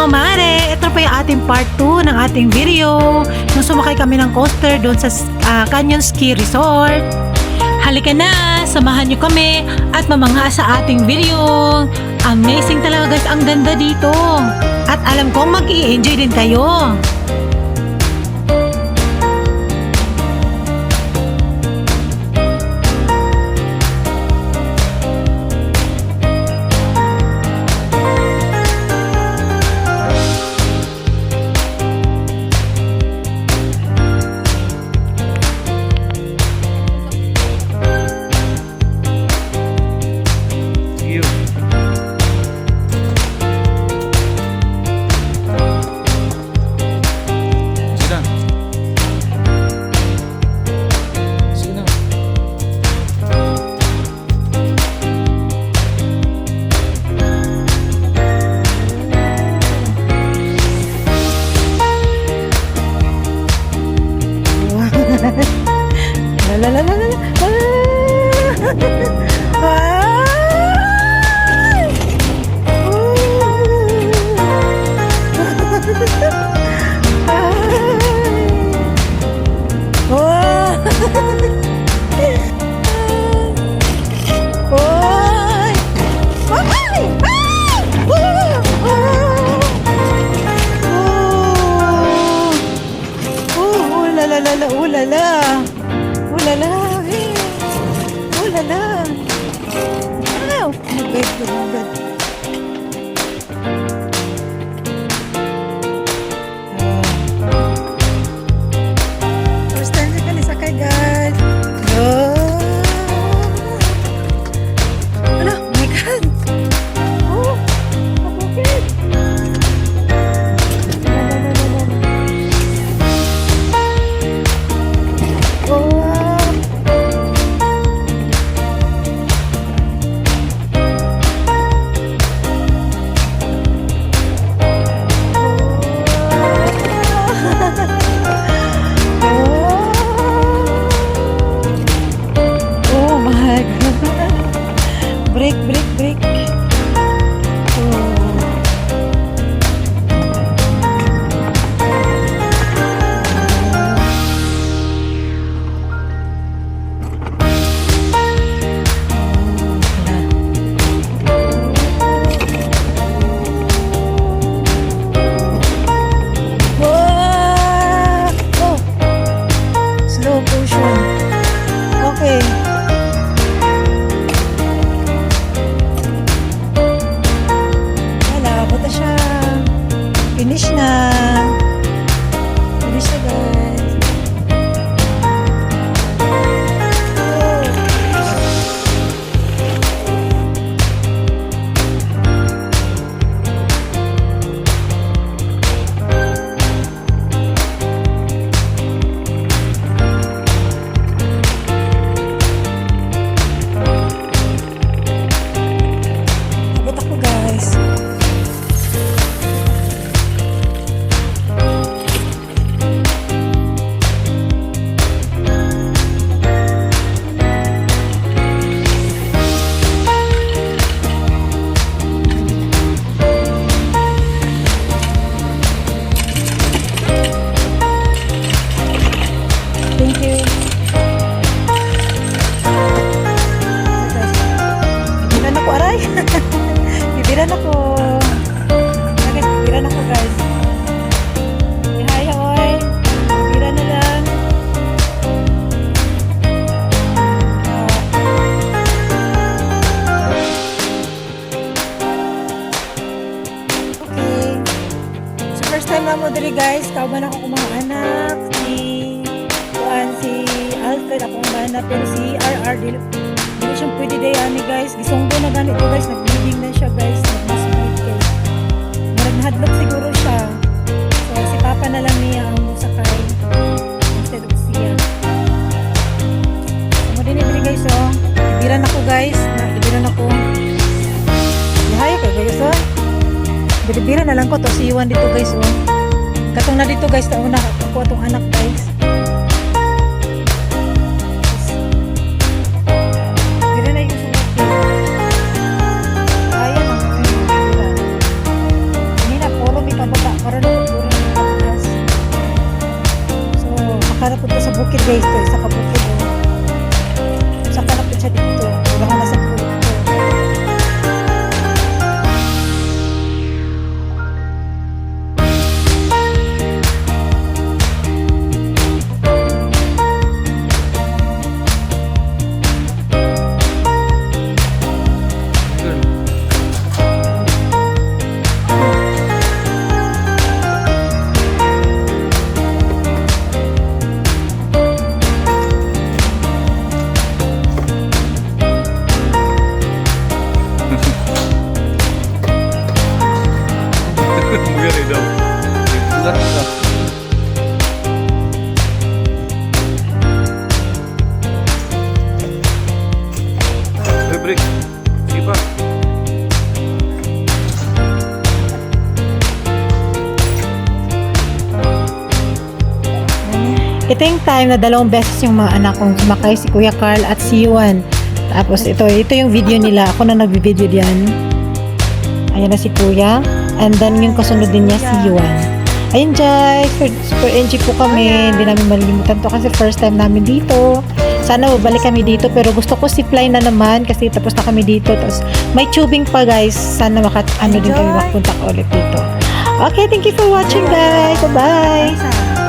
Mare! Ito pa yung ating part 2 ng ating video. Nung sumakay kami ng coaster doon sa Canyon Ski Resort. Halika na! Samahan nyo kami at mamangha sa ating video. Amazing talaga guys, ang ganda dito. At alam kong mag-i-enjoy din kayo. La la la la la. First time na kami sakay guys. Ano? Oh my God. Oh, kapukit. Break, break, break. Slow motion. Okay. Finish na. Finish na guys. Abot ako guys. Thank you. Bibiran ako, aray. Bibiran ako. Guys, bibiran ako guys. Hi, hoy. Bibiran na lang. Okay. So first time na mo diri guys. Kauban ako kung mga anak. Si Alfred akong mana pero si RR dili siya pwede dayani guys. Gisunggo na ganito guys, nag-bleeding na siya guys, nag-masbite guys. Marag nahadlok siguro siya. So si Papa na lang niya ang musakay instead of siya. So mo din ibili guys oh. Ibiran ako guys, ibiran ako. Yahay kay guys oh. Ibiran na lang ko to si Iwan dito guys oh. Katong na dito guys, tauna ako atong anak guys. Ayan ang kanina puro may guys to, isa kabuti mo. Sa kalapit siya dito. Baka nasa puto. Very daw. Ulat ka. Hey, break. Sige pa. Ito yung time na dalawang beses yung mga anak kong sumakay, si Kuya Carl at si Yuan. Tapos ito yung video nila. Ako na nag-video diyan. Ayan na si Kuya. And then yung kasunod din niya si Yuan. Ayun guys, super enjoy po kami. Hindi namin malilimutan to kasi first time namin dito. Sana balik kami dito pero gusto ko zipline na naman kasi tapos na kami dito. Tapos may tubing pa guys. Sana din kami makapunta ulit dito. Okay, thank you for watching guys. Bye-bye.